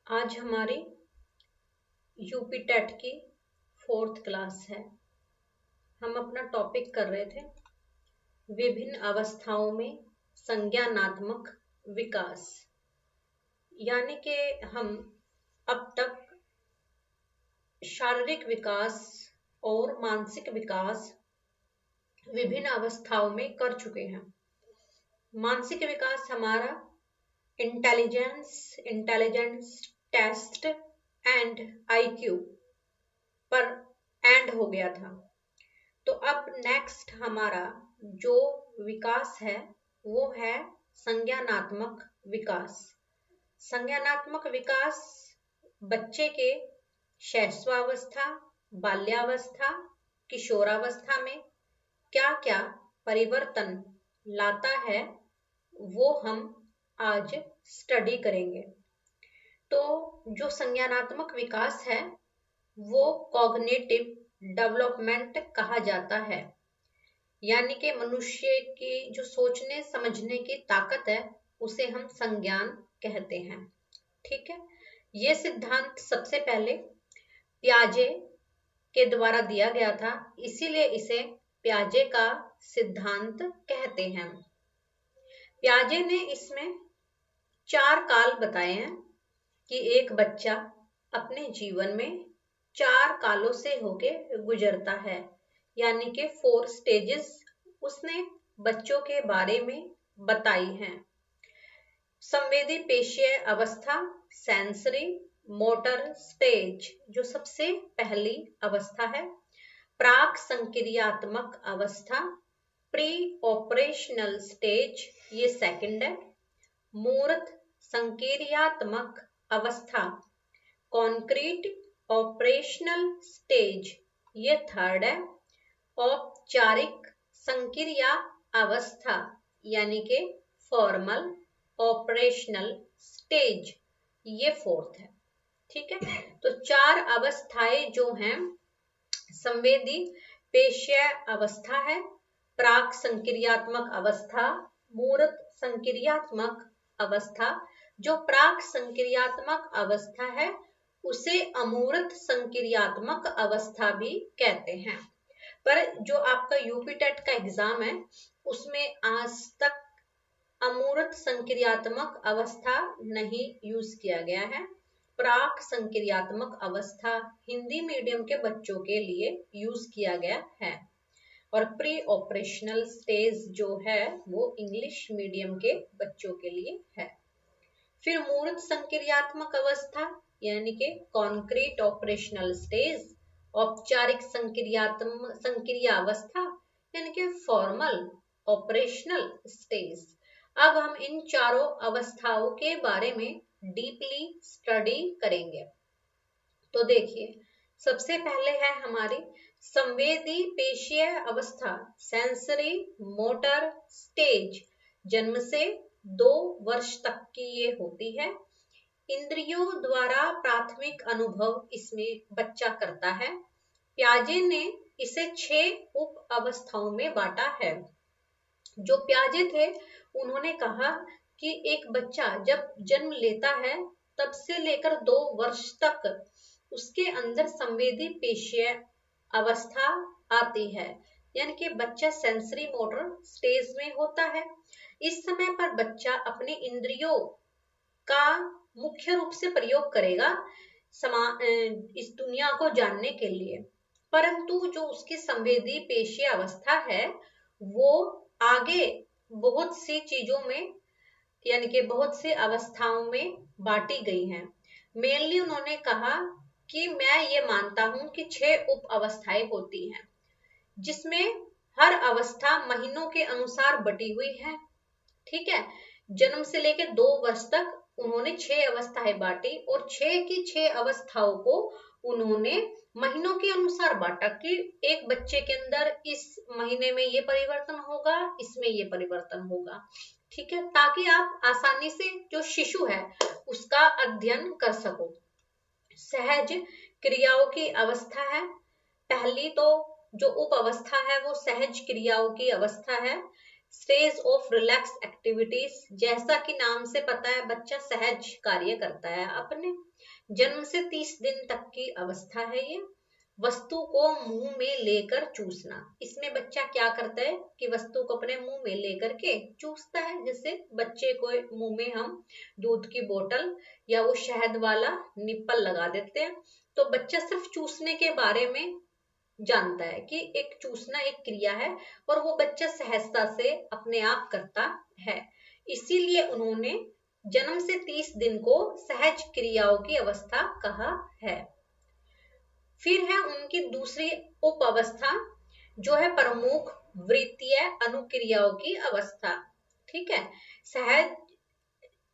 आज हमारी UP TET की 4th क्लास है। हम अपना टॉपिक कर रहे थे विभिन्न अवस्थाओं में संज्ञानात्मक विकास। यानी कि हम अब तक शारीरिक विकास और मानसिक विकास विभिन्न अवस्थाओं में कर चुके हैं। मानसिक विकास हमारा इंटेलिजेंस टेस्ट एंड आईक्यू पर एंड हो गया था। तो अब नेक्स्ट हमारा जो विकास है वो है संज्ञानात्मक विकास। संज्ञानात्मक विकास बच्चे के शैशवावस्था, बाल्यावस्था, किशोरावस्था में क्या क्या परिवर्तन लाता है वो हम आज स्टडी करेंगे। तो जो संज्ञानात्मक विकास है वो कॉग्निटिव डेवलपमेंट कहा जाता है। यानी कि मनुष्य की जो सोचने समझने की ताकत है उसे हम संज्ञान कहते हैं। ठीक है, ये सिद्धांत सबसे पहले पियाजे के द्वारा दिया गया था, इसीलिए इसे पियाजे का सिद्धांत कहते हैं। पियाजे ने इसमें 4 काल बताए हैं कि एक बच्चा अपने जीवन में 4 कालों से होके गुजरता है। यानी कि 4 स्टेजेस उसने बच्चों के बारे में बताई हैं। संवेदी पेशीय अवस्था, सेंसरी मोटर स्टेज जो सबसे पहली अवस्था है। प्राक संक्रियात्मक अवस्था, प्री ऑपरेशनल स्टेज ये सेकंड है। मूर्त संक्रियात्मक अवस्था, कॉन्क्रीट ऑपरेशनल स्टेज ये थर्ड है। औपचारिक संक्रिया अवस्था यानी कि फॉर्मल ऑपरेशनल स्टेज ये फोर्थ है। ठीक है, तो 4 अवस्थाएं जो हैं, संवेदी पेशीय अवस्था है, प्राक संक्रियात्मक अवस्था, मूर्त संक्रियात्मक अवस्था। जो प्राक संक्रियात्मक अवस्था है उसे अमूर्त संक्रियात्मक अवस्था भी कहते हैं। पर जो आपका यूपी टेट का एग्जाम है उसमें आज तक अमूर्त संक्रियात्मक अवस्था नहीं यूज किया गया है। प्राक संक्रियात्मक अवस्था हिंदी मीडियम के बच्चों के लिए यूज किया गया है और प्री ऑपरेशनल स्टेज जो है वो इंग्लिश मीडियम के बच्चों के लिए है। फिर मूर्त संक्रियात्मक अवस्था यानी कि कॉन्क्रीट ऑपरेशनल स्टेज, औपचारिक संक्रिया अवस्था यानी कि फॉर्मल ऑपरेशनल स्टेज। अब हम इन चारों अवस्थाओं के बारे में डीपली स्टडी करेंगे। तो देखिए, सबसे पहले है हमारी संवेदी पेशीय अवस्था, सेंसरी मोटर स्टेज। जन्म से 2 वर्ष तक की ये होती है। इंद्रियों द्वारा प्राथमिक अनुभव इसमें बच्चा करता है। पियाजे ने इसे 6 उप अवस्थाओं में बांटा है। जो पियाजे थे उन्होंने कहा कि एक बच्चा जब जन्म लेता है तब से लेकर 2 वर्ष तक उसके अंदर संवेदी पेशीय अवस्था आती है। यानी कि बच्चा सेंसरी मोटर स्टेज में होता है। इस समय पर बच्चा अपने इंद्रियों का मुख्य रूप से प्रयोग करेगा इस दुनिया को जानने के लिए। परंतु जो उसकी संवेदी पेशीय अवस्था है वो आगे बहुत सी चीजों में यानी कि बहुत सी अवस्थाओं में बांटी गई हैं। मेनली उन्होंने कहा कि मैं ये मानता हूं कि 6 उप अवस्थाएं होती हैं जिसमें हर अवस्था महीनों के अनुसार बटी हुई है। ठीक है, जन्म से लेकर 2 वर्ष तक उन्होंने 6 अवस्थाएं बांटी और 6 की 6 अवस्थाओं को उन्होंने महीनों के अनुसार बांटा कि एक बच्चे के अंदर इस महीने में ये परिवर्तन होगा, इसमें ये परिवर्तन होगा। ठीक है, ताकि आप आसानी से जो शिशु है उसका अध्ययन कर सको। सहज क्रियाओं की अवस्था है पहली। तो जो उप अवस्था है वो सहज क्रियाओं की अवस्था है। स्टेज ऑफ रिलैक्स एक्टिविटीज, जैसा कि नाम से पता है बच्चा सहज कार्य करता है अपने। जन्म से 30 दिन तक की अवस्था है ये। वस्तु को मुंह में लेकर चूसना, इसमें बच्चा क्या करता है कि वस्तु को अपने मुंह में लेकर के चूसता है। जैसे बच्चे को मुंह में हम दूध की बोतल या वो शहद वाला निप्पल लगा देते हैं, तो बच्चा सिर्फ चूसने के बारे में जानता है कि एक चूसना एक क्रिया है, और वो बच्चा सहजता से अपने आप करता है। इसीलिए उन्होंने जन्म से 30 दिन को सहज क्रियाओं की अवस्था कहा है। फिर है उनकी दूसरी उप अवस्था, जो है प्रमुख वृत्तीय अनुक्रियाओं की अवस्था। ठीक है, सहज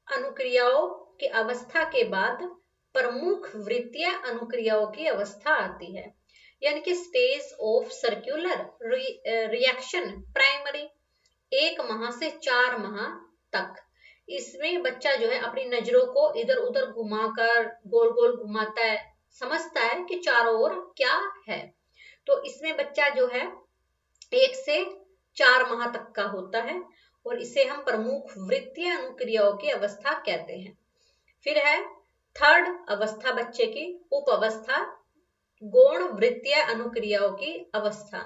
अनुक्रियाओं की अवस्था के बाद प्रमुख वृत्तीय अनुक्रियाओं की अवस्था आती है, यानी कि stage of circular reaction primary, 1 माह से 4 माह तक। इसमें बच्चा जो है अपनी नजरों को इधर उधर घुमाकर गोल गोल घुमाता है, समझता है कि चारों ओर क्या है। तो इसमें बच्चा जो है 1 से 4 माह तक का होता है, और इसे हम प्रमुख वृत्तीय अनुक्रियाओं की अवस्था कहते हैं। फिर है थर्ड अवस्था बच्चे की उप अवस्था, गौण वृत्तीय अनुक्रियाओं की अवस्था,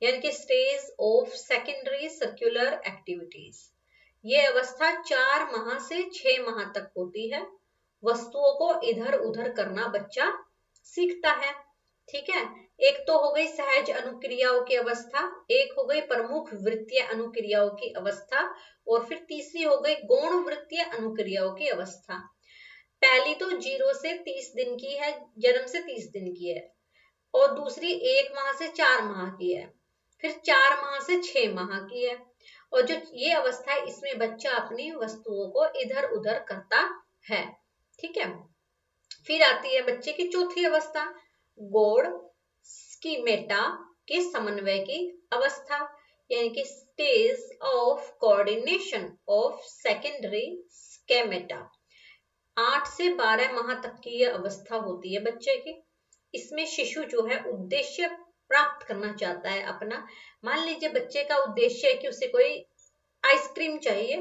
यानी कि stage of secondary circular activities. ये अवस्था 4 माह से 6 माह तक होती है। वस्तुओं को इधर उधर करना बच्चा सीखता है। ठीक है, एक तो हो गई सहज अनुक्रियाओं की अवस्था, एक हो गई प्रमुख वृत्तीय अनुक्रियाओं की अवस्था, और फिर तीसरी हो गई गौण वृत्तीय अनुक्रियाओं की अवस्था। पहली तो 0 से 30 दिन की है, जन्म से 30 दिन की है, और दूसरी 1 माह से 4 माह की है, फिर 4 माह से 6 माह की है। और जो ये अवस्था है, इसमें बच्चा अपनी वस्तुओं को इधर उधर करता है। ठीक है, फिर आती है बच्चे की चौथी अवस्था, गौड़ स्कीमेटा के समन्वय की अवस्था, यानी कि stage of coordination of secondary schemata. 8 से 12 माह तक की यह अवस्था होती है बच्चे की। इसमें शिशु जो है उद्देश्य प्राप्त करना चाहता है अपना। मान लीजिए बच्चे का उद्देश्य है कि उसे कोई आइसक्रीम चाहिए,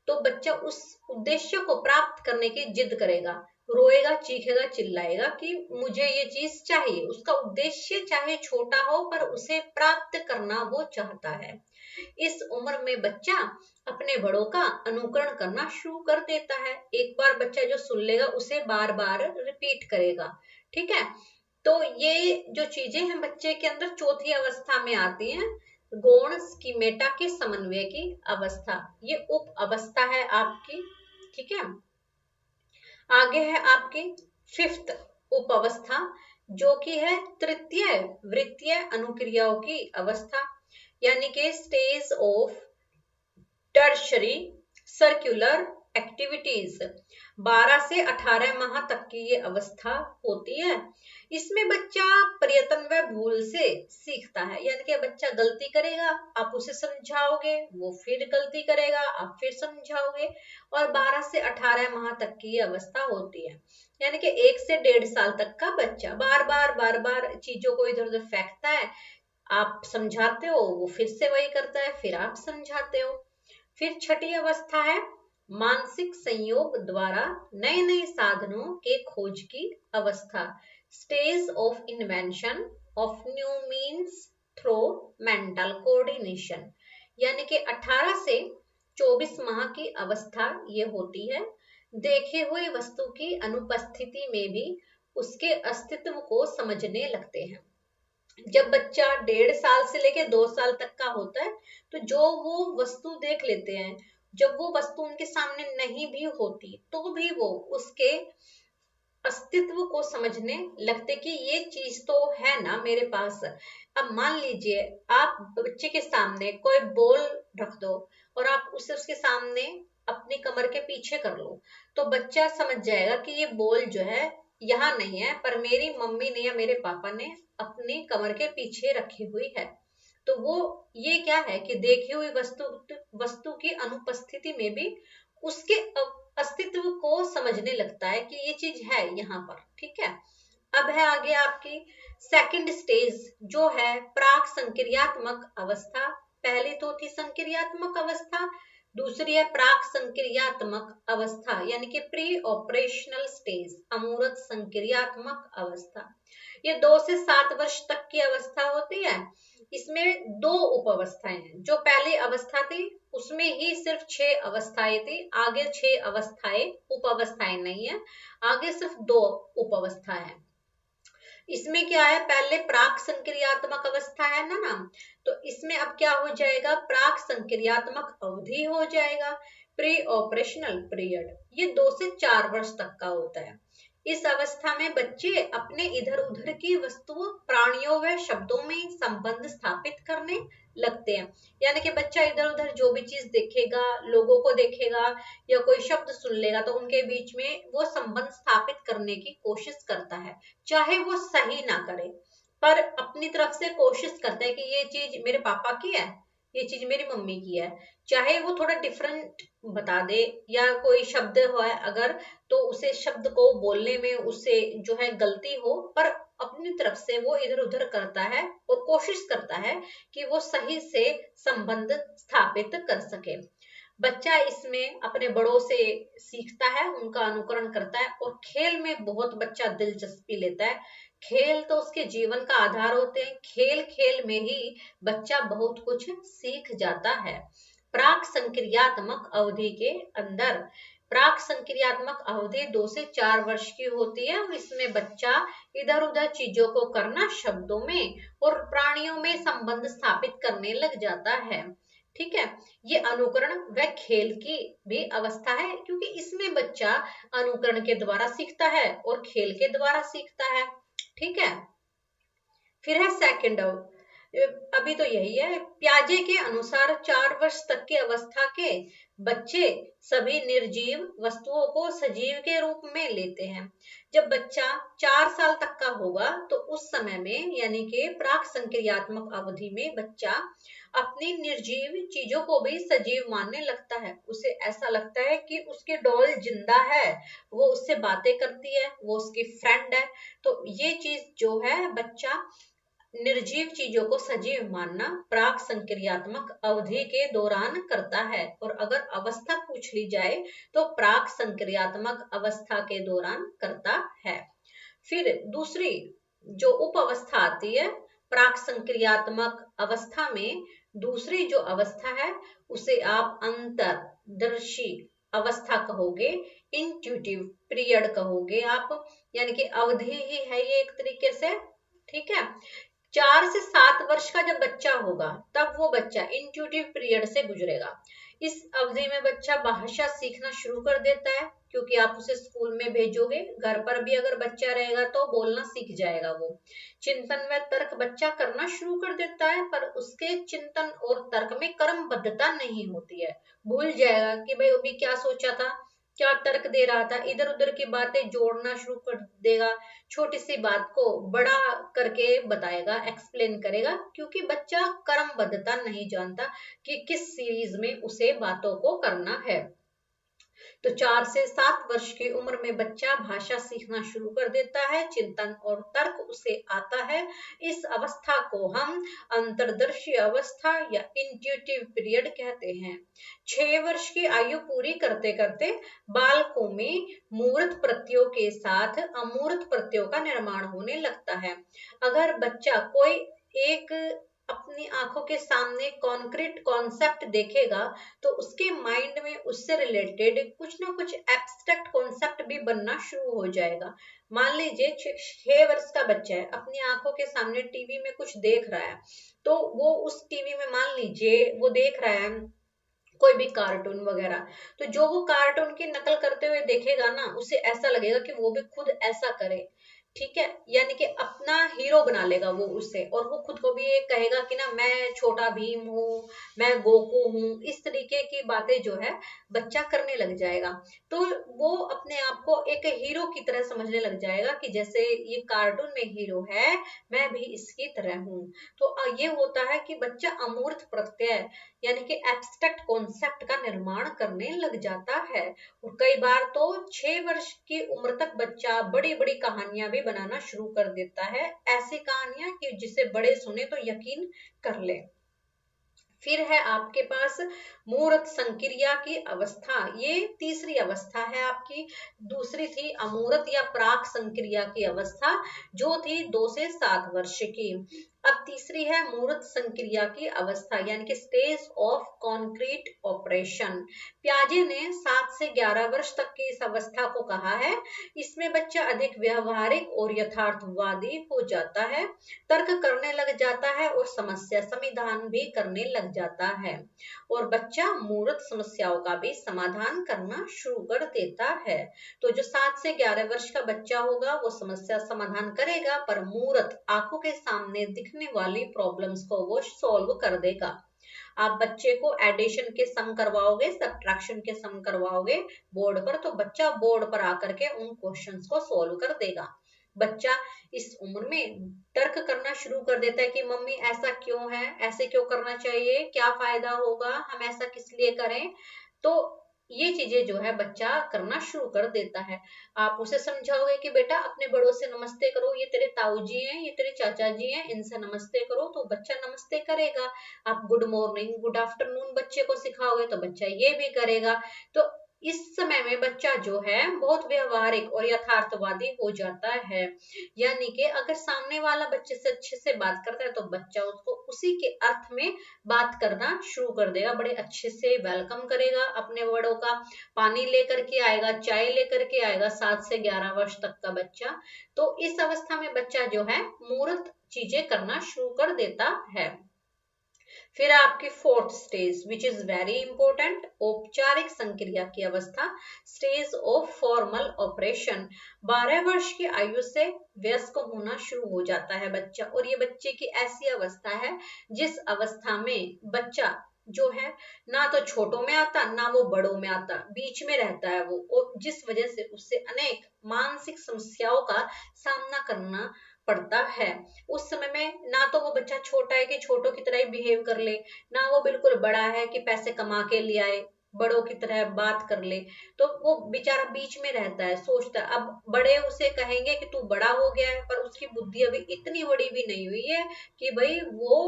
तो बच्चा उस उद्देश्य को प्राप्त करने की जिद करेगा, रोएगा, चीखेगा, चिल्लाएगा कि मुझे ये चीज चाहिए। उसका उद्देश्य चाहे छोटा हो, पर उसे प्राप्त करना वो चाहता है। इस उम्र में बच्चा अपने बड़ों का अनुकरण करना शुरू कर देता है। एक बार बच्चा जो सुन लेगा उसे बार बार रिपीट करेगा। ठीक है, तो ये जो चीजें हैं बच्चे के अंदर चौथी अवस्था में आती हैं, गौण स्कीमेटा के समन्वय की अवस्था, ये उप अवस्था है आपकी। ठीक है, आगे है आपकी फिफ्थ उप अवस्था, जो कि है तृतीय वृत्तीय अनुक्रियाओं की अवस्था, यानी कि stage of tertiary circular activities. 12 से 18 माह तक की ये अवस्था होती है। इसमें बच्चा प्रयत्न व भूल से सीखता है, यानी कि बच्चा गलती करेगा, आप उसे समझाओगे, वो फिर गलती करेगा, आप फिर समझाओगे, और 12 से 18 माह तक की ये अवस्था होती है। यानी कि 1 से 1.5 साल तक का बच्चा बार बार चीजों को इधर उधर फेंकता है, आप समझाते हो, वो फिर से वही करता है, फिर आप समझाते हो। फिर छठी अवस्था है मानसिक संयोग द्वारा नए नए साधनों के खोज की अवस्था, stage of invention of new means through mental coordination, यानी कि 18 से 24 माह की अवस्था ये होती है। देखे हुए वस्तु की अनुपस्थिति में भी उसके अस्तित्व को समझने लगते हैं। जब बच्चा 1.5 साल से लेके 2 साल तक का होता है, तो जो वो वस्तु देख लेते हैं, जब वो वस्तु उनके सामने नहीं भी होती, तो भी वो उसके अस्तित्व को समझने लगते कि ये चीज तो है ना मेरे पास। अब मान लीजिए आप बच्चे के सामने कोई बॉल रख दो, और आप उसे उसके सामने अपनी कमर के पीछे कर लो, तो बच्चा समझ जाएगा कि ये बॉल जो है यहाँ नहीं है, पर मेरी मम्मी ने या मेरे पापा ने अपनी कमर के पीछे रखी हुई है। तो वो ये क्या है कि देखी हुई वस्तु की अनुपस्थिति में भी उसके अस्तित्व को समझने लगता है कि ये चीज है यहाँ पर। ठीक है, अब है आगे आपकी सेकंड स्टेज, जो है प्राक संक्रियात्मक अवस्था। पहली तो थी संक्रियात्मक अवस्था, दूसरी है प्राक संक्रियात्मक अवस्था यानी कि प्री ऑपरेशनल स्टेज, अमूर्त संक्रियात्मक अवस्था। ये 2 से 7 वर्ष तक की अवस्था होती है। इसमें 2 उप अवस्थाएं हैं। जो पहली अवस्था थी उसमें ही सिर्फ 6 अवस्थाएं थी, आगे 6 अवस्थाएं उप अवस्थाएं नहीं है, आगे सिर्फ 2 उप अवस्था है। इसमें क्या है, पहले प्राक संक्रियात्मक अवस्था है ना, तो इसमें अब क्या हो जाएगा, प्राक संक्रियात्मक अवधि हो जाएगा, प्री ऑपरेशनल पीरियड। ये 2 से 4 वर्ष तक का होता है। इस अवस्था में बच्चे अपने इधर उधर की वस्तुओं, प्राणियों व शब्दों में संबंध स्थापित करने लगते हैं। यानी कि बच्चा इधर उधर जो भी चीज देखेगा, लोगों को देखेगा या कोई शब्द सुन लेगा तो उनके बीच में वो संबंध स्थापित करने की कोशिश करता है। चाहे वो सही ना करे पर अपनी तरफ से कोशिश करता है कि ये चीज मेरे पापा की है, ये चीज मेरी मम्मी की है। चाहे वो थोड़ा डिफरेंट बता दे या कोई शब्द हो अगर, तो उसे शब्द को बोलने में उससे जो है गलती हो, पर अपनी तरफ से वो इधर उधर करता है और कोशिश करता है कि वो सही से संबंध स्थापित कर सके। बच्चा इसमें अपने बड़ों से सीखता है, उनका अनुकरण करता है और खेल में बहुत बच्चा दिलचस्पी लेता है। खेल तो उसके जीवन का आधार होते हैं, खेल खेल में ही बच्चा बहुत कुछ सीख जाता है। प्राक संक्रियात्मक अवधि के अंदर, प्राक संक्रियात्मक अवधि 2 से 4 वर्ष की होती है और इसमें बच्चा इधर उधर चीजों को करना, शब्दों में और प्राणियों में संबंध स्थापित करने लग जाता है। ठीक है, ये अनुकरण व खेल की भी अवस्था है, क्योंकि इसमें बच्चा अनुकरण के द्वारा सीखता है और खेल के द्वारा सीखता है। ठीक है, फिर है सेकंड, अभी तो यही है। प्याजे के अनुसार 4 वर्ष तक की अवस्था के बच्चे सभी निर्जीव वस्तुओं को सजीव के रूप में लेते हैं। जब बच्चा 4 साल तक का होगा तो उस समय में यानी कि प्राक संक्रियात्मक अवधि में बच्चा अपनी निर्जीव चीजों को भी सजीव मानने लगता है। उसे ऐसा लगता है कि उसकी डॉल जिंदा है, वो उससे बातें करती है, वो उसकी फ्रेंड है। तो ये चीज जो है बच्चा निर्जीव चीजों को सजीव मानना प्राक संक्रियात्मक अवधि के दौरान करता है। और अगर अवस्था पूछ ली जाए तो प्राक संक्रियात्मक अवस्था के दौरान करता है। फिर दूसरी जो उप अवस्था आती है प्राक संक्रियात्मक अवस्था में, दूसरी जो अवस्था है उसे आप अंतर्दर्शी अवस्था कहोगे, इंट्यूटिव पीरियड कहोगे आप, यानी कि अवधि ही है ये एक तरीके से। ठीक है, 4 से 7 वर्ष का जब बच्चा होगा तब वो बच्चा इंट्यूटिव पीरियड से गुजरेगा। इस अवधि में बच्चा भाषा सीखना शुरू कर देता है, क्योंकि आप उसे स्कूल में भेजोगे, घर पर भी अगर बच्चा रहेगा तो बोलना सीख जाएगा वो। चिंतन व तर्क बच्चा करना शुरू कर देता है, पर उसके चिंतन और तर्क में क्रमबद्धता नहीं होती है। भूल जाएगा कि भाई अभी क्या सोचा था, क्या तर्क दे रहा था, इधर उधर की बातें जोड़ना शुरू कर देगा, छोटी सी बात को बड़ा करके बताएगा, एक्सप्लेन करेगा, क्योंकि बच्चा क्रमबद्धता नहीं जानता कि किस सीरीज में उसे बातों को करना है। तो 4 से 7 वर्ष की उम्र में बच्चा भाषा सीखना शुरू कर देता है, चिंतन और तर्क उसे आता है। इस अवस्था को हम अंतर्दर्शी अवस्था या इंट्यूटिव पीरियड कहते हैं। 6 वर्ष की आयु पूरी करते करते बालकों में मूर्त प्रत्ययों के साथ अमूर्त प्रत्ययों का निर्माण होने लगता है। अगर बच्चा कोई एक अपनी आंखों के सामने कॉन्क्रीट कॉन्सेप्ट देखेगा तो उसके माइंड में उससे रिलेटेड कुछ ना कुछ एब्स्ट्रैक्ट कॉन्सेप्ट भी बनना शुरू हो जाएगा। मान लीजिए 6 वर्ष का बच्चा है, अपनी आंखों के सामने टीवी में कुछ देख रहा है, तो वो उस टीवी में मान लीजिए वो देख रहा है कोई भी कार्टून वगैरह, तो जो वो कार्टून की नकल करते हुए देखेगा ना, उसे ऐसा लगेगा कि वो भी खुद ऐसा करे। ठीक है, यानी कि अपना हीरो बना लेगा वो उससे, और वो खुद को भी ये कहेगा कि ना मैं छोटा भीम हूँ, मैं गोकू हूँ, इस तरीके की बातें जो है बच्चा करने लग जाएगा। तो वो अपने आप को एक हीरो की तरह समझने लग जाएगा कि जैसे ये कार्टून में हीरो है, मैं भी इसकी तरह हूँ। तो ये होता है कि बच्चा अमूर्त प्रत्यय यानी कि एब्स्ट्रैक्ट कॉन्सेप्ट का निर्माण करने लग जाता है। और कई बार तो 6 वर्ष की उम्र तक बच्चा बड़ी बड़ी कहानियां भी बनाना शुरू कर देता है, ऐसी कहानियां कि जिसे बड़े सुने तो यकीन कर ले। फिर है आपके पास मूर्त संक्रिया की अवस्था, ये तीसरी अवस्था है आपकी। दूसरी थी अमूर्त या प्राक संक्रिया की अवस्था, जो थी 2 से 7 वर्ष की। अब तीसरी है मूर्त संक्रिया की अवस्था, यानी कि स्टेज ऑफ कॉन्क्रीट ऑपरेशन। प्याजे ने 7 से 11 वर्ष तक की इस अवस्था को कहा है। इसमें बच्चा अधिक व्यवहारिक और यथार्थवादी हो जाता है, तर्क करने लग जाता है और समस्या समाधान भी करने लग जाता है, और बच्चा मूर्त समस्याओं का भी समाधान करना शुरू कर देता है। तो जो 7 से 11 वर्ष का बच्चा होगा वो समस्या समाधान करेगा, पर मूर्त आंखों के सामने दिखने वाली प्रॉब्लम्स को वो सॉल्व कर देगा। आप बच्चे को एडिशन के सम करवाओगे, सब्ट्रैक्शन के सम करवाओगे बोर्ड पर, तो बच्चा बोर्ड पर आकर के उन क्वेश्चंस को सॉल्व कर देगा। बच्चा इस उम्र में तर्क करना शुरू कर देता है कि मम्मी ऐसा क्यों है, ऐसे क्यों करना चाहिए, क्या फायदा होगा, हम ऐसा किस लिए करें। तो ये चीजें जो है बच्चा करना शुरू कर देता है। आप उसे समझाओगे कि बेटा अपने बड़ों से नमस्ते करो, ये तेरे ताऊ जी हैं, ये तेरे चाचा जी हैं, इनसे नमस्ते करो, तो बच्चा नमस्ते करेगा। आप गुड मॉर्निंग गुड आफ्टरनून बच्चे को सिखाओगे तो बच्चा ये भी करेगा। तो इस समय में बच्चा जो है बहुत व्यवहारिक और यथार्थवादी हो जाता है। यानी कि अगर सामने वाला बच्चे से अच्छे से बात करता है तो बच्चा उसको उसी के अर्थ में बात करना शुरू कर देगा, बड़े अच्छे से वेलकम करेगा अपने बड़ों का, पानी लेकर के आएगा, चाय लेकर के आएगा। 7 से 11 वर्ष तक का बच्चा, तो इस अवस्था में बच्चा जो है मूर्त चीजें करना शुरू कर देता है। फिर आपकी fourth stage which is very important, औपचारिक संक्रिया की अवस्था, स्टेज ऑफ फॉर्मल ऑपरेशन। 12 वर्ष की आयु से वयस्क होना शुरू हो जाता है बच्चा, और ये बच्चे की ऐसी अवस्था है जिस अवस्था में बच्चा जो है ना तो छोटों में आता ना वो बड़ों में आता, बीच में रहता है वो, और जिस वजह से उससे अनेक मानसिक समस्याओं का सामना करना पड़ता है। उस समय में ना तो वो बच्चा छोटा है कि छोटों की तरह ही बिहेव कर ले, ना वो बिल्कुल बड़ा है कि पैसे कमा के ले आए बड़ों की तरह बात कर ले। तो वो बेचारा बीच में रहता है, सोचता है। अब बड़े उसे कहेंगे कि तू बड़ा हो गया है, पर उसकी बुद्धि अभी इतनी बड़ी भी नहीं हुई है कि भाई वो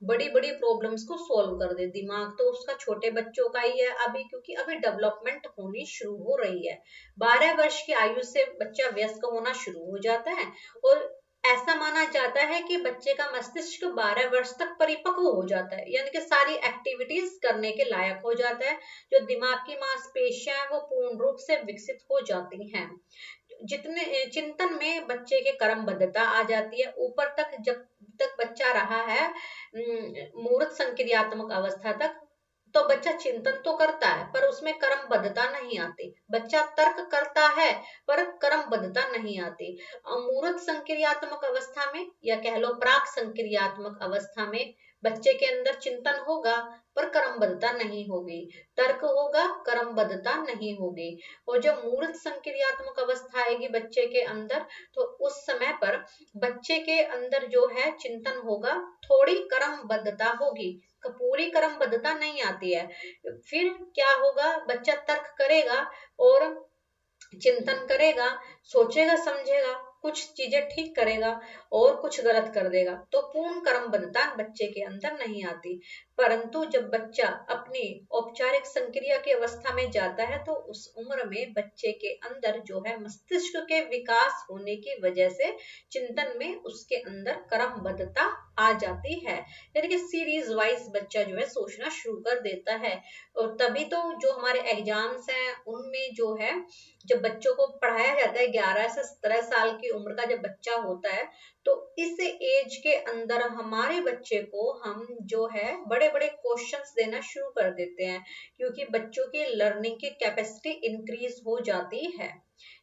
बड़ी बड़ी प्रॉब्लम्स को सॉल्व कर दे। दिमाग तो उसका छोटे बच्चों का ही है अभी, क्योंकि अभी डेवलपमेंट होनी शुरू हो रही है। 12 वर्ष की आयु से बच्चा वयस्क होना शुरू हो जाता है, और ऐसा माना जाता है कि बच्चे का मस्तिष्क 12 वर्ष तक परिपक्व हो जाता है, यानी कि सारी एक्टिविटीज करने के लायक हो जाता है। जो दिमाग की मांसपेशियां हैं वो पूर्ण रूप से विकसित हो जाती हैं। जितने चिंतन में बच्चे के कर्मबद्धता आ जाती है ऊपर तक, जब तक बच्चा रहा है मूर्त संक्रियात्मक अवस्था तक, तो बच्चा चिंतन तो करता है पर उसमें कर्मबद्धता नहीं आती। बच्चा तर्क करता है पर कर्मबद्धता नहीं आती। अमूर्त संक्रियात्मक अवस्था में या कह लो प्राक संक्रियात्मक अवस्था में बच्चे के अंदर चिंतन होगा पर कर्मबद्धता नहीं होगी, तर्क होगा कर्मबद्धता नहीं होगी। और जब मूर्त संक्रियात्मक अवस्था आएगी बच्चे के अंदर, तो उस समय पर बच्चे के अंदर जो है चिंतन होगा, थोड़ी कर्मबद्धता होगी, पूरी कर्मबद्धता नहीं आती है। फिर क्या होगा, बच्चा तर्क करेगा और चिंतन करेगा, सोचेगा समझेगा, कुछ चीजें ठीक करेगा और कुछ गलत कर देगा, तो पूर्ण कर्मबद्धता बच्चे के अंदर नहीं आती। परंतु जब बच्चा अपनी औपचारिक संक्रिया की अवस्था में जाता है तो उस उम्र में बच्चे के अंदर जो है मस्तिष्क के विकास होने की वजह से चिंतन में उसके अंदर कर्मबद्धता आ जाती है, यानी कि सीरीज वाइज बच्चा जो है सोचना शुरू कर देता है। और तभी तो जो हमारे एग्जाम्स हैं उनमें जो है, जब बच्चों को पढ़ाया जाता है 11 से 17 साल की उम्र का जब बच्चा होता है, तो इस एज के अंदर हमारे बच्चे को हम जो है बड़े बड़े क्वेश्चंस देना शुरू कर देते हैं, क्योंकि बच्चों की लर्निंग की कैपेसिटी इंक्रीज हो जाती है।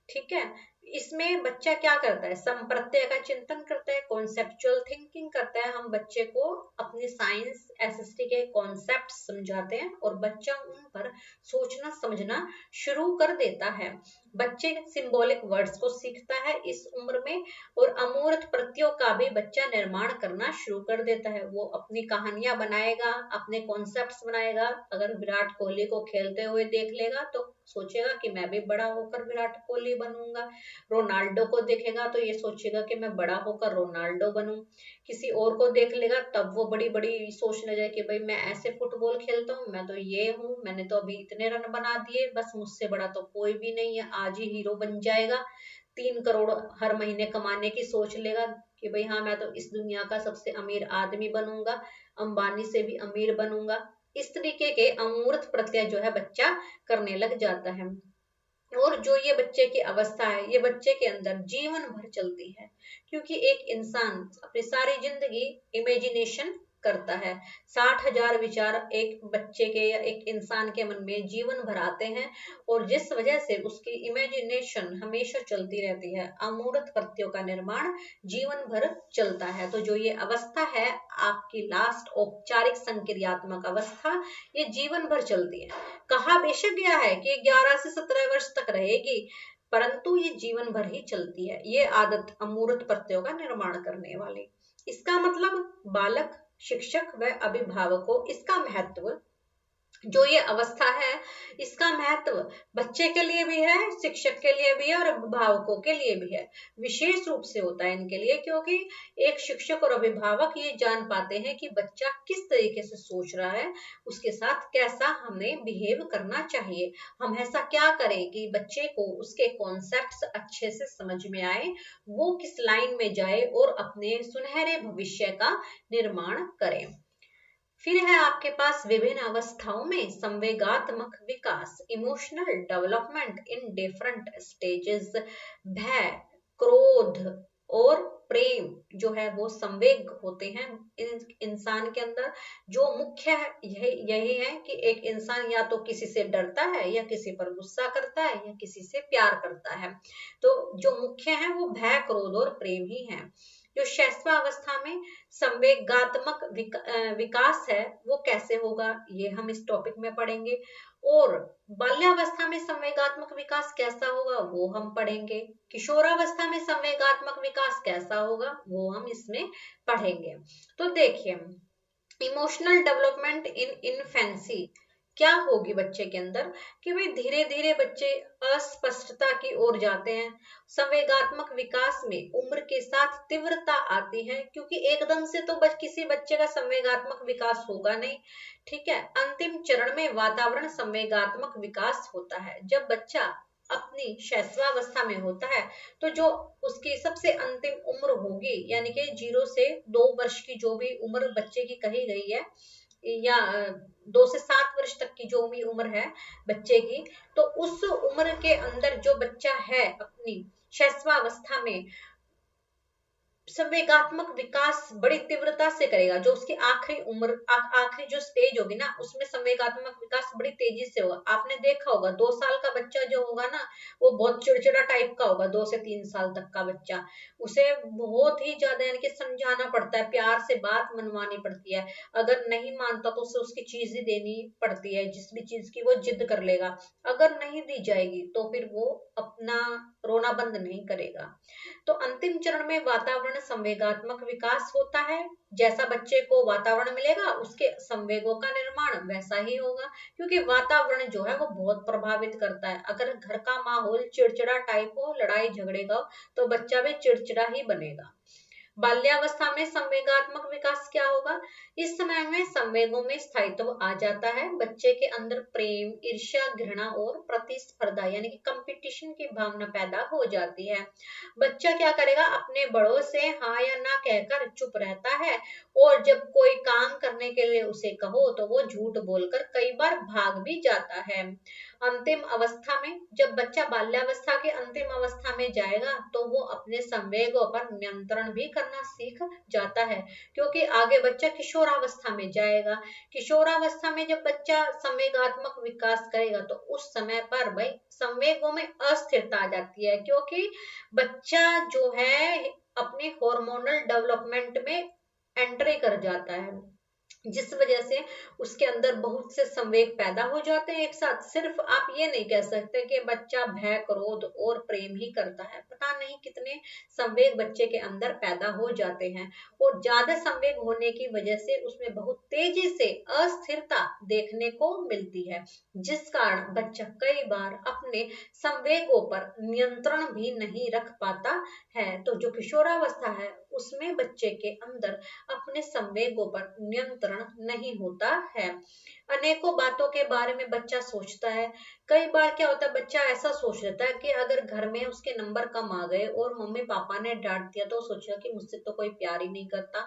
ठीक है, इसमें बच्चा क्या करता है, संप्रत्यय का चिंतन करता है, कॉन्सेप्चुअल थिंकिंग करता है। हम बच्चे को अपने साइंस एसएसटी के कॉन्सेप्ट समझाते हैं और बच्चा उन पर सोचना समझना शुरू कर देता है। बच्चे सिंबॉलिक वर्ड्स को सीखता है इस उम्र में, और अमूर्त प्रत्ययों का भी बच्चा निर्माण करना शुरू कर देता है। वो अपनी कहानियां बनाएगा, अपने कॉन्सेप्ट्स बनाएगा। अगर विराट कोहली को खेलते हुए देख लेगा तो सोचेगा कि मैं भी बड़ा होकर विराट कोहली बनूंगा। रोनाल्डो को देखेगा तो ये सोचेगा कि मैं बड़ा होकर रोनाल्डो बनूं। किसी और को देख लेगा तब वो बड़ी बड़ी सोचने जाए कि भाई मैं ऐसे फुटबॉल खेलता हूँ, मैं तो ये हूँ, मैंने तो अभी इतने रन बना दिए, बस मुझसे बड़ा तो कोई भी नहीं है, आज ही हीरो बन जाएगा। 3 करोड़ हर महीने कमाने की सोच लेगा कि भाई हाँ मैं तो इस दुनिया का सबसे अमीर आदमी बनूंगा, अंबानी से भी अमीर बनूंगा। इस तरीके के अमूर्त प्रत्यय जो है बच्चा करने लग जाता है। और जो ये बच्चे की अवस्था है ये बच्चे के अंदर जीवन भर चलती है, क्योंकि एक इंसान अपनी सारी जिंदगी इमेजिनेशन करता है। 60,000 विचार एक बच्चे के या एक इंसान के मन में जीवन भर आते हैं, और जिस वजह से उसकी इमेजिनेशन हमेशा चलती रहती है, अमूर्त प्रत्ययों का निर्माण जीवन भर चलता है। तो जो ये अवस्था है आपकी लास्ट औपचारिक संक्रियात्मक अवस्था, ये जीवन भर चलती है। कहा बेशक गया है कि 11 से 17 वर्ष तक रहेगी, परंतु ये जीवन भर ही चलती है ये आदत अमूर्त प्रत्ययों का निर्माण करने वाली। इसका मतलब बालक, शिक्षक व अभिभावकों, इसका महत्व, जो ये अवस्था है इसका महत्व बच्चे के लिए भी है, शिक्षक के लिए भी है और अभिभावकों के लिए भी है। विशेष रूप से होता है इनके लिए, क्योंकि एक शिक्षक और अभिभावक ये जान पाते हैं कि बच्चा किस तरीके से सोच रहा है, उसके साथ कैसा हमें बिहेव करना चाहिए, हम ऐसा क्या करें कि बच्चे को उसके कॉन्सेप्ट्स अच्छे से समझ में आए, वो किस लाइन में जाए और अपने सुनहरे भविष्य का निर्माण करें। फिर है आपके पास विभिन्न अवस्थाओं में संवेगात्मक विकास, emotional development in different stages. भय, क्रोध और प्रेम जो है वो संवेग होते हैं इंसान के अंदर। जो मुख्य है यही है कि एक इंसान या तो किसी से डरता है, या किसी पर गुस्सा करता है, या किसी से प्यार करता है। तो जो मुख्य है वो भय, क्रोध और प्रेम ही है। जो शैशवावस्था में संवेगात्मक विकास है वो कैसे होगा, ये हम इस टॉपिक में पढ़ेंगे। और बाल्यावस्था में संवेगात्मक विकास कैसा होगा वो हम पढ़ेंगे। किशोरावस्था में संवेगात्मक विकास कैसा होगा वो हम इसमें पढ़ेंगे। तो देखिए, इमोशनल डेवलपमेंट इन इनफेंसी क्या होगी बच्चे के अंदर, कि भाई धीरे धीरे बच्चे अस्पष्टता की ओर जाते हैं। संवेगात्मक विकास में उम्र के साथ तीव्रता आती है, क्योंकि एकदम से तो किसी बच्चे का संवेगात्मक विकास होगा नहीं। ठीक है, अंतिम चरण में वातावरण संवेगात्मक विकास होता है। जब बच्चा अपनी शैशवावस्था में होता है तो जो उसकी सबसे अंतिम उम्र होगी, यानी कि 0 से 2 वर्ष की जो भी उम्र बच्चे की कही गई है, या 2 से 7 वर्ष तक की जो भी उम्र है बच्चे की, तो उस उम्र के अंदर जो बच्चा है अपनी शैशवावस्था में संवेगात्मक विकास बड़ी तीव्रता से करेगा। जो उसकी आखिरी उम्र, आखिरी जो स्टेज होगी ना, उसमें संवेगात्मक विकास बड़ी तेजी से होगा। आपने देखा होगा 2 साल का बच्चा जो होगा ना, वो बहुत चिड़चिड़ा टाइप का होगा। 2 से 3 साल तक का बच्चा, उसे बहुत ही ज्यादा यानी कि समझाना पड़ता है, प्यार से बात मनवानी पड़ती है। अगर नहीं मानता तो उसे उसकी चीज ही देनी पड़ती है, जिस भी चीज की वो जिद कर लेगा। अगर नहीं दी जाएगी तो फिर वो अपना रोना बंद नहीं करेगा। तो अंतिम चरण में वातावरण संवेगात्मक विकास होता है। जैसा बच्चे को वातावरण मिलेगा उसके संवेगों का निर्माण वैसा ही होगा, क्योंकि वातावरण जो है वो बहुत प्रभावित करता है। अगर घर का माहौल चिड़चिड़ा टाइप हो, लड़ाई झगड़े का हो, तो बच्चा भी चिड़चिड़ा ही बनेगा। बाल्यावस्था में संवेगात्मक विकास क्या होगा, इस समय में संवेगों में स्थायित्व आ जाता है। बच्चे के अंदर प्रेम, ईर्ष्या, घृणा और प्रतिस्पर्धा यानी कि कंपटीशन की भावना पैदा हो जाती है। बच्चा क्या करेगा, अपने बड़ों से हाँ या ना कहकर चुप रहता है, और जब कोई काम करने के लिए उसे कहो तो वो झूठ बोलकर कई बार भाग भी जाता है। अंतिम अवस्था में, जब बच्चा बाल्यावस्था के अंतिम अवस्था में जाएगा तो वो अपने संवेगों पर नियंत्रण भी करना सीख जाता है, क्योंकि आगे बच्चा किशोरावस्था में जाएगा। किशोरावस्था में जब बच्चा संवेगात्मक विकास करेगा तो उस समय पर भाई संवेगों में अस्थिरता आ जाती है, क्योंकि बच्चा जो है अपने हार्मोनल डेवलपमेंट में एंट्री कर जाता है। जिस वजह से उसके अंदर बहुत से संवेग पैदा हो जाते हैं एक साथ। सिर्फ आप ये नहीं कह सकते कि बच्चा भय, क्रोध और प्रेम ही करता है, पता नहीं कितने संवेग बच्चे के अंदर पैदा हो जाते हैं। और ज्यादा संवेग होने की वजह से उसमें बहुत तेजी से अस्थिरता देखने को मिलती है, जिस कारण बच्चा कई बार अपने संवेगों पर नियंत्रण भी नहीं रख पाता है। तो जो किशोरावस्था है उसमें बच्चे के अंदर अपने संवेगों पर नियंत्रण नहीं होता है। अनेकों बातों के बारे में बच्चा सोचता है। कई बार क्या होता है, बच्चा ऐसा सोच लेता है कि अगर घर में उसके नंबर कम आ गए और मम्मी पापा ने डांट दिया तो सोचेगा कि मुझसे तो कोई प्यार ही नहीं करता,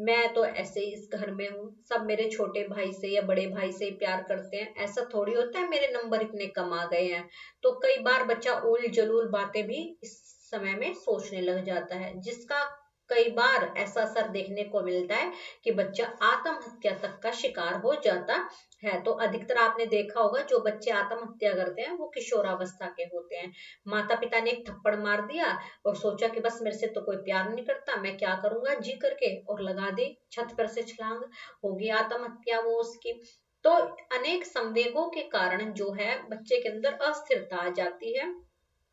मैं तो ऐसे ही इस घर में हूँ, सब मेरे छोटे भाई से या बड़े भाई से ही प्यार करते हैं, ऐसा थोड़ी होता है मेरे नंबर इतने कम आ गए हैं। तो कई बार बच्चा उल जलूल बातें भी इस समय में सोचने लग जाता है, जिसका कई बार ऐसा असर देखने को मिलता है कि बच्चा आत्महत्या तक का शिकार हो जाता है। तो अधिकतर आपने देखा होगा जो बच्चे आत्महत्या करते हैं वो किशोरावस्था के होते हैं। माता पिता ने एक थप्पड़ मार दिया और सोचा कि बस मेरे से तो कोई प्यार नहीं करता, मैं क्या करूंगा जी करके, और लगा दी छत पर से छलांग, होगी आत्महत्या वो उसकी। तो अनेक संवेगों के कारण जो है बच्चे के अंदर अस्थिरता आ जाती है।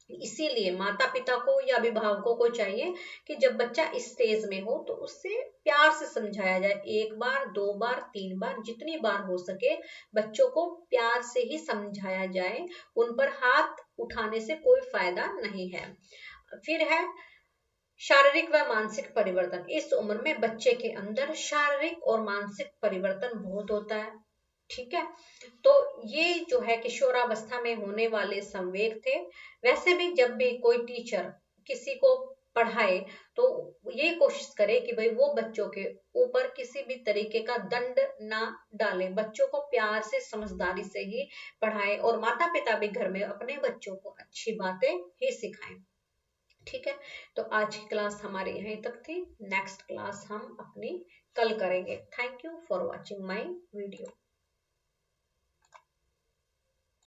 इसीलिए माता पिता को या अभिभावकों को चाहिए कि जब बच्चा इस स्टेज में हो तो उससे प्यार से समझाया जाए, एक बार, दो बार, तीन बार, जितनी बार हो सके बच्चों को प्यार से ही समझाया जाए। उन पर हाथ उठाने से कोई फायदा नहीं है। फिर है शारीरिक व मानसिक परिवर्तन। इस उम्र में बच्चे के अंदर शारीरिक और मानसिक परिवर्तन बहुत होता है। ठीक है, तो ये जो है किशोरावस्था में होने वाले संवेग थे। वैसे भी जब भी कोई टीचर किसी को पढ़ाए तो ये कोशिश करे कि भाई वो बच्चों के ऊपर किसी भी तरीके का दंड ना डाले, बच्चों को प्यार से समझदारी से ही पढ़ाए, और माता पिता भी घर में अपने बच्चों को अच्छी बातें ही सिखाएं। ठीक है, तो आज की क्लास हमारी यहीं तक थी। नेक्स्ट क्लास हम अपनी कल करेंगे। Thank you for watching my video.